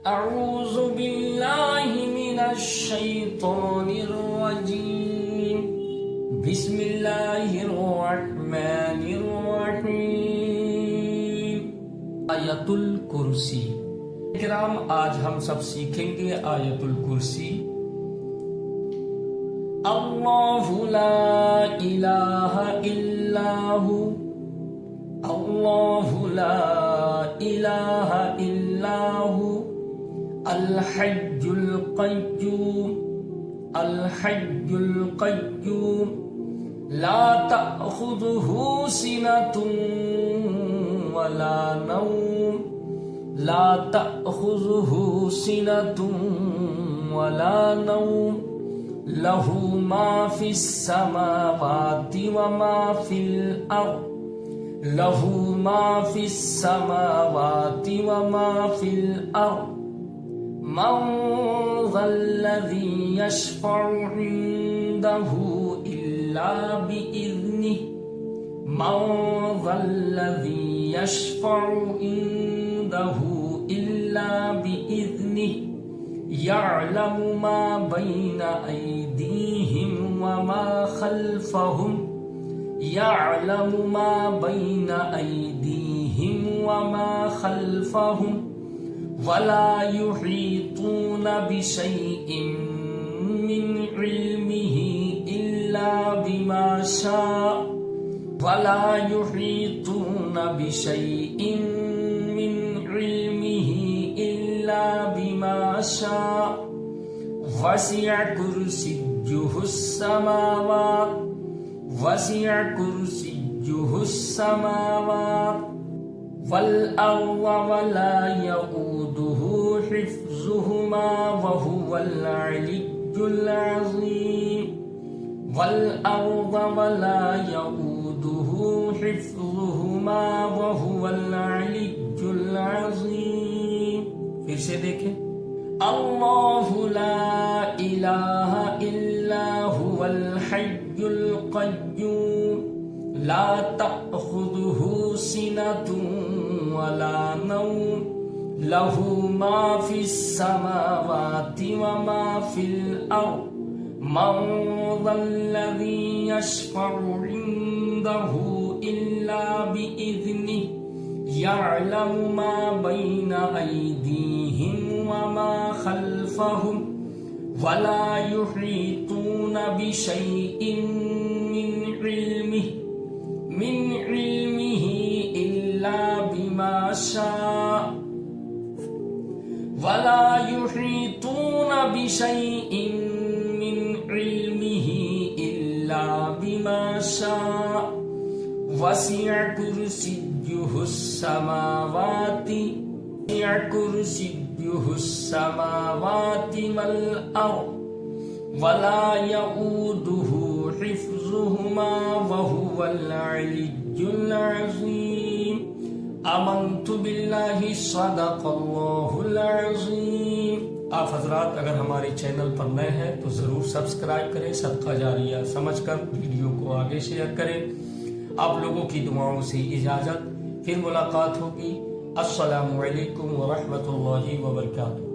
أعوذ بالله من الشيطان الرجيم بسم الله الرحمن الرحيم آیت الکرسی کرام، آج ہم سب سیکھیں گے آیت الکرسی۔ اللہ لا الہ الا ہو، اللہ لا الہ الا ہو، الحی القیوم، الحی القیوم، لا تأخذہ سنۃ ولا نوم، لا تأخذہ سنۃ ولا نوم، لہ ما فی السماوات وما فی الارض، لہ ما فی السماوات وما فی الارض، من ذا الذی یشفع عنده الا بإذنه، من ذا الذی یشفع عنده الا بإذنه، یعلم ما بین ایدیہم وما خلفہم، یعلم ما بین ایدیہم وما خلفہم، ولا یحیطون بشیء من علمہ الا بما شاء، ولا یحیطون بشیء من علمہ الا بما شاء، وسع کرسیہ السماوات، وسع کرسیہ السماوات والأرض ولا يؤوده حفظهما وهو العلي العظيم، والأرض ولا يؤوده حفظهما وهو العلي العظيم۔ پھر سے دیکھیں، اللہ لا الہ الا هو الحی القیوم، لا تأخذہ سنۃ ولا نوم، لہ ما فی السماوات وما فی الارض، من ذا الذی یشفع عنده الا بإذنه، یعلم ما بین ایدیہم وما خلفہم، ولا یحیطون بشیء من علمہ الا بما شاء، ولا یحیطون بشیء من علمہ الا بما شاء، وسع کرسیہ السماوات، وسع کرسیہ السماوات والارض، ولا یؤودہ حفظهما وهو العلي العظيم۔ آمنت باللہ، صدق اللہ العظیم۔ آپ حضرات اگر ہمارے چینل پر نئے ہیں تو ضرور سبسکرائب کریں، صدقہ جاریہ سمجھ کر ویڈیو کو آگے شیئر کریں۔ آپ لوگوں کی دعاؤں سے اجازت، پھر ملاقات ہوگی۔ السلام علیکم ورحمۃ اللہ وبرکاتہ۔